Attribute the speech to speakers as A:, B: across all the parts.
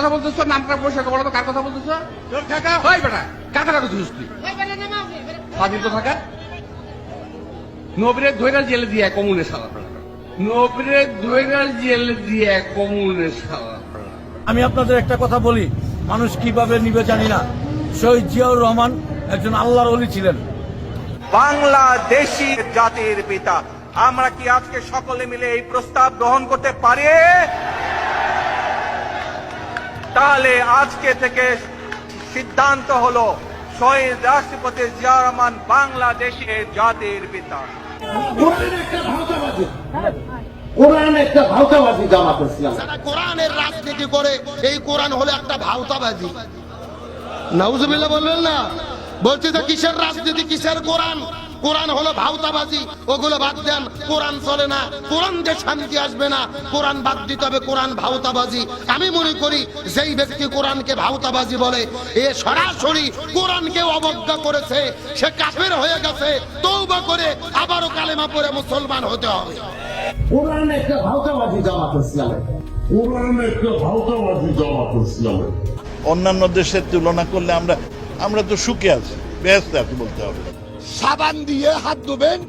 A: কথা বলতেছো? নামটা পয়সা বলো তো, কার কথা বলতেছো? ওই বেটা, কার কথা বলছিস তুই? স্বাধীন তো থাকা নবীরে ধৈরা জেলে দিয়ে কমুনে সারা নবীরে ধৈরা জেলে দিয়ে কমুনে সারা।
B: আমি আপনাদের একটা কথা বলি, মানুষ কিভাবে নিবে জানি না। শহীদ জিয়াউর রহমান একজন আল্লাহর ওলি ছিলেন।
C: বাংলাদেশী জাতির পিতা। আমরা কি আজকে সকলে মিলে এই প্রস্তাব গ্রহণ করতে পারি? তাহলে আজকে থেকে সিদ্ধান্ত হলো শহীদ রাষ্ট্রপতি জিয়াউর রহমান বাংলাদেশের জাতির পিতা।
D: কোরআন একটা ভাওতাবাজি জামাত ইসলাম।
E: যারা কোরআনের রাজনীতি করে, এই কোরআন হলো একটা ভাওতাবাজি। নাউজুবিল্লাহ বলবেন না? বলছি যে কিসের রাজনীতি, কিসের কোরআন? কোরআন হলো ভাওতাবাজি। ওগুলো বাদ দেন, কোরআন চলে না, কোরআন দিয়ে শান্তি আসবে না, কোরআন বাদ দিতে হবে, কোরআন ভাওতাবাজি। আমি মনে করি যেই ব্যক্তি কোরআনকে ভাওতাবাজি বলে, এ সরাসরি কোরআনকে অবজ্ঞা করেছে, সে কাফের হয়ে গেছে। তওবা করে আবারও কালেমা পড়ে মুসলমান হতে হবে।
D: কোরআন একটা ভাওতাবাজি জামাত ইসলামের।
F: কোরআন একটা ভাওতাবাজি জামাত ইসলামের।
G: অন্যান্য দেশের তুলনা করলে আমরা তো সুখে আছি, ব্যস্ত আছি বলতে হবে।
E: সাবান দিয়ে হাত ধুবেন,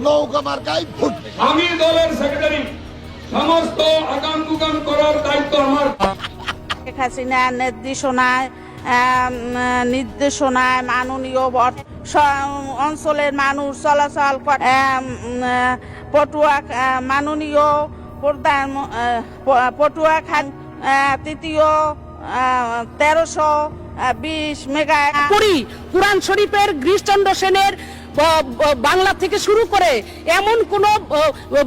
E: নৌকা মার্কায় ভোট।
H: আমি দলের সেক্রেটারি, সমস্ত আগাম দুগাম করার দায়িত্ব আমার।
I: শেখ হাসিনার নির্দেশনায় মাননীয় অঞ্চলের মানুষ চলাচল করে। পটুয়া মাননীয় প্রধান পটুয়াখালী তৃতীয় 1320 মেগা
J: পড়ি। কুরআন শরীফের গিরিশচন্দ্র সেনের বাংলা থেকে শুরু করে এমন কোন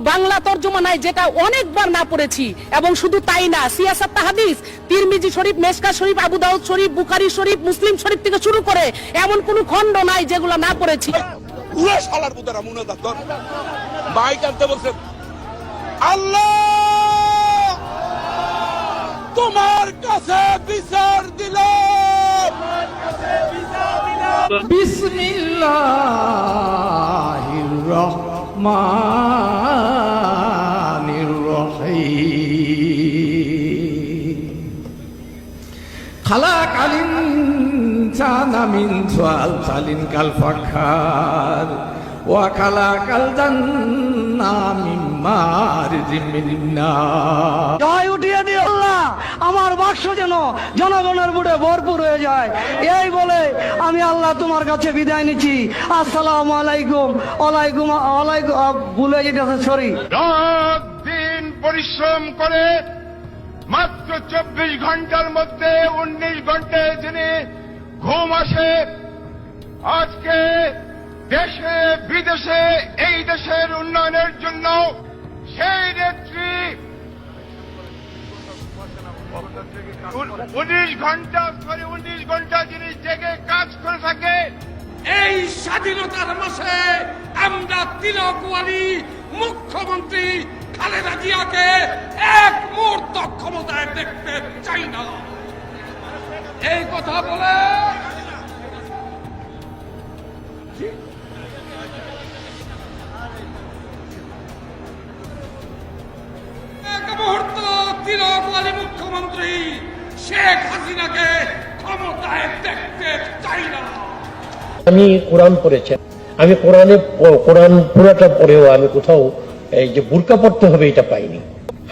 J: বাংলা তর্জমা নাই যেটা অনেকবার না পড়েছি। এবং শুধু তাই না, সিয়াসাত হাদিস, তিরমিজি শরীফ, মেশকা শরীফ, আবু দাউদ শরীফ, বুখারী শরীফ, মুসলিম শরীফ থেকে শুরু করে এমন কোন খণ্ড নাই যেগুলো না পড়েছি।
C: পুরো শালার বুদারা মুনাজাত কর, মাইক আনতে বলছেন। আল্লাহ তোমার কাছে বিচার দিলাম।
B: বিসমিল্লাহির রহমানির রহিম। খালাকাল ইনসানা মিন সালসালিন কাল ফাখার ওয়া খালাকাল জান্না মিন মারিজিম মিন নার।
K: জয় উঠিয়ে দিও আল্লাহ, আমার বাক্স যেন জনগণের বুড়ে ভরপুর হয়ে যায়। এই বলে আমি আল্লাহ তোমার কাছে বিদায় নিচ্ছি। আসসালামু আলাইকুম। ওয়ালাইকুম ভুলে যেতেছে, সরি।
H: রাত দিন পরিশ্রম করে মাত্র 24 ঘন্টার মধ্যে 19 ঘন্টায় যিনি ঘুম আসে, আজকে দেশে বিদেশে এই দেশের উন্নয়নের জন্য সেই নেত্রী 19 ঘন্টা যিনি জেগে কাজ করে থাকে। এই স্বাধীনতার মাসে আমরা তিলকওয়ালী মুখ্যমন্ত্রী খালেদা জিয়াকে এক মুহূর্ত ক্ষমতায় দেখতে চাই না। এই কথা বলে এক মুহূর্ত তিলকওয়ালী মুখ্যমন্ত্রী শেখ হাসিনাকে ক্ষমতায় দেখতে চাই না।
L: আমি কোরআন পড়েছি, আমি কোরআন পুরোটা পড়েও আমি কোথাও এই যে বুরকা পড়তে হবে এটা পাইনি।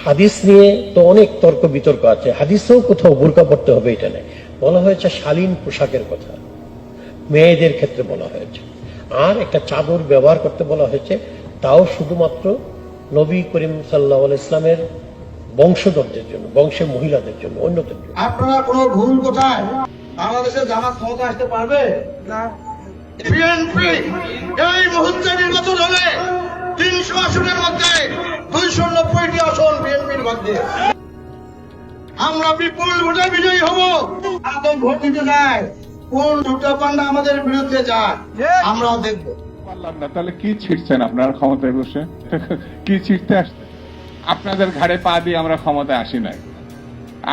L: হাদিস নিয়ে তো অনেক তর্ক বিতর্ক আছে, হাদিসেও কোথাও বুরকা পড়তে হবে এটা নেই। বলা হয়েছে শালীন পোশাকের কথা, মেয়েদের ক্ষেত্রে বলা হয়েছে, আর একটা চাদর ব্যবহার করতে বলা হয়েছে, তাও শুধুমাত্র নবী করিম সাল্লাল্লাহু আলাইহি ইসলামের বংশধরদের জন্য, বংশের মহিলাদের জন্য, অন্যদের জন্য।
D: আপনারা কোনো ভুল কোথায়? বাংলাদেশে জামাত ক্ষমতা আসতে পারবে না। বিএনপি এই মুহূর্তে নির্বাচন হলে 300 আসনের মধ্যে 290টি আসন বিএনপির মধ্যে। আমরা বিপুল ভোটে বিজয়ী হব। আদম ভোট দিতে যায়, কোন দুটা পান্ডা আমাদের বিরুদ্ধে যায়, আমরাও দেখবো।
H: তাহলে কি ছিটছেন আপনারা ক্ষমতায় বসে? কি ছিটতে আসছে? আপনাদের ঘাড়ে পা দিয়ে আমরা ক্ষমতায় আসি নাই।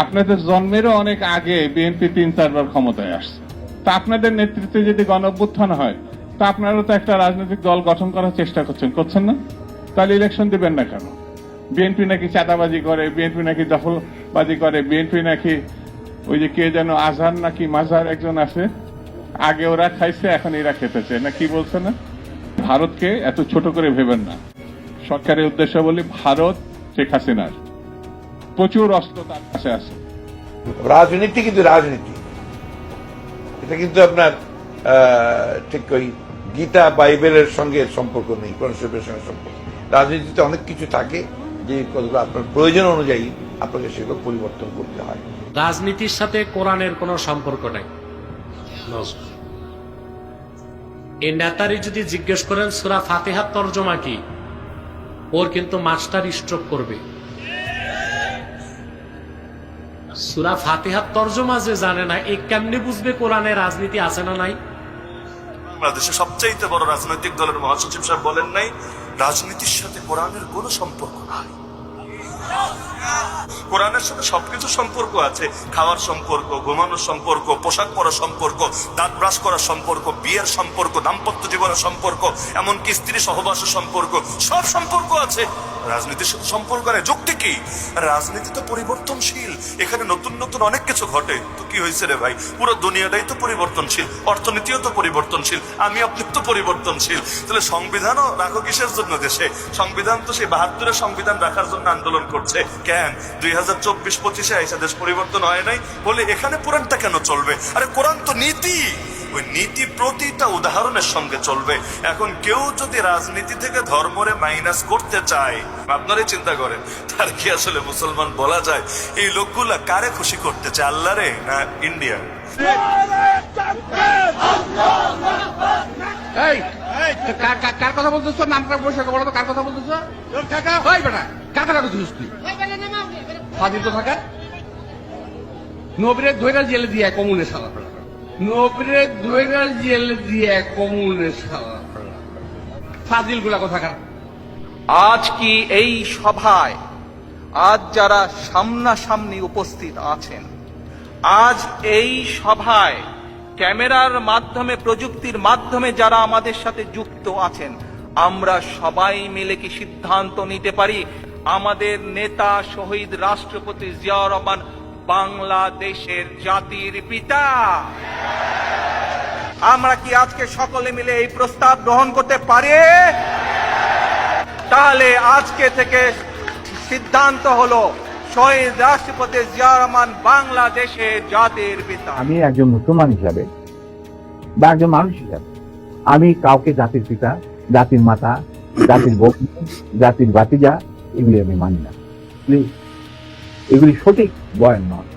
H: আপনাদের জন্মেরও অনেক আগে বিএনপি 3-4 বার ক্ষমতায় আসছে। তা আপনাদের নেতৃত্বে যদি গণঅভ্যুত্থান হয়, তা আপনারা তো একটা রাজনৈতিক দল গঠন করার চেষ্টা করছেন না? তাহলে ইলেকশন দিবেন না কেন? বিএনপি নাকি চাঁদাবাজি করে, বিএনপি নাকি দখলবাজি করে, বিএনপি নাকি ওই যে কে যেন আজহার নাকি মাজার একজন আছে, আগে ওরা খাইছে এখন এরা খেতেছে না, কি বলছে না? ভারতকে এত ছোট করে ভেবেন না। সরকারের উদ্দেশ্য বলি, ভারত শেখ হাসিনার প্রচুর অস্ত্র তার কাছে আছে।
G: রাজনীতি কিন্তু রাজনীতি, এটা কিন্তু আপনার ঠিক ওই গীতা বাইবেলের সঙ্গে সম্পর্ক নেই, কোরআন শরীফের সঙ্গে সম্পর্ক। রাজনীতিতে অনেক কিছু থাকে যে কতগুলো আপনার প্রয়োজন অনুযায়ী আপনাকে সেগুলো পরিবর্তন করতে হয়।
M: রাজনীতির সাথে কোরআনের কোনো সম্পর্ক নাই। এই নেতারই যদি জিজ্ঞেস করেন সূরা ফাতিহার তরজমা কি, ওর কিন্তু মাস্টার স্ট্রোক করবে। সূরা ফাতিহার তরজমা যে জানে না, এ কেমনে বুঝবে কোরআনে রাজনীতি আছে না নাই?
N: বাংলাদেশের সবচাইতে বড় রাজনৈতিক দলের মহাসচিব সাহেব বলেন নাই রাজনীতির সাথে কোরআনের কোনো সম্পর্ক নাই। কোরআনের সাথে সবকিছু সম্পর্ক আছে, খাওয়ার সম্পর্ক, ঘুমানোর সম্পর্ক, পোশাক পরার সম্পর্ক, দাঁত ব্রাশ করার সম্পর্ক, বিয়ের সম্পর্ক, দাম্পত্য জীবনের সম্পর্ক, এমনকি স্ত্রী সহবাসের সম্পর্ক, সব সম্পর্ক আছে। রাজনীতির সাথে সম্পর্ক নেই। যুক্তি কি? রাজনীতি তো পরিবর্তনশীল, এখানে নতুন নতুন অনেক কিছু ঘটে। তো কি হয়েছে রে ভাই, পুরো দুনিয়াটাই তো পরিবর্তনশীল, অর্থনীতিও তো পরিবর্তনশীল, আমি আপনি তো পরিবর্তনশীল। তাহলে সংবিধানও রাখো কিসের জন্য দেশে? সংবিধান তো সেই ৭২-এর সংবিধান রাখার জন্য আন্দোলন করছে। কেন 2024-25-এ এসে দেশ পরিবর্তন হয় নাই বলে এখানে কোরআনটা কেন চলবে? আরে কোরআন তো নীতি, ওই নীতি প্রতিটা উদাহরণের সঙ্গে চলবে। এখন কেউ যদি রাজনীতি থেকে ধর্মরে মাইনাস করতে চায়, আপনারাই চিন্তা করেন তার কি আসলে মুসলমান বলা যায়? এই লোকগুলা কারে খুশি করতে চায়, আল্লাহ রে না ইন্ডিয়া?
A: এই কার কথা বলতেছো? নামটা বসে বলো তো, কার কথা বলতেছো? ওই বেটা, কার কথা বলছিস তুই? ফাজিল তো থাকা নবীরে ধৈরা জেলে দিয়ে কমুনে সালা, নবীরে ধৈরা জেলে দিয়ে কমুনে সালা, ফাজিল গুলা কোথাকার।
O: আজ কি এই সভায় আজ যারা সামনাসামনি উপস্থিত আছেন, আজ এই সভায় ক্যামেরার মাধ্যমে, প্রযুক্তির মাধ্যমে যারা আমাদের সাথে যুক্ত আছেন, আমরা সবাই মিলে কি সিদ্ধান্ত নিতে পারি আমাদের নেতা শহীদ রাষ্ট্রপতি জিয়াউর রহমান বাংলাদেশের জাতির পিতা? আমরা কি আজকে সকলে মিলে এই প্রস্তাব গ্রহণ করতে পারি? তাহলে আজকে থেকে সিদ্ধান্ত হলো শহীদ রাষ্ট্রপতি জিয়াউর রহমান বাংলাদেশের জাতির পিতা।
P: আমি একজন মুসলমান হিসাবে বা একজন মানুষ হিসাবে আমি কাউকে জাতির পিতা, জাতির মাতা, জাতির বউ, জাতির বাতিজা এগুলি আমি মানি না। প্লিজ, এগুলি সঠিক বয়ান নয়।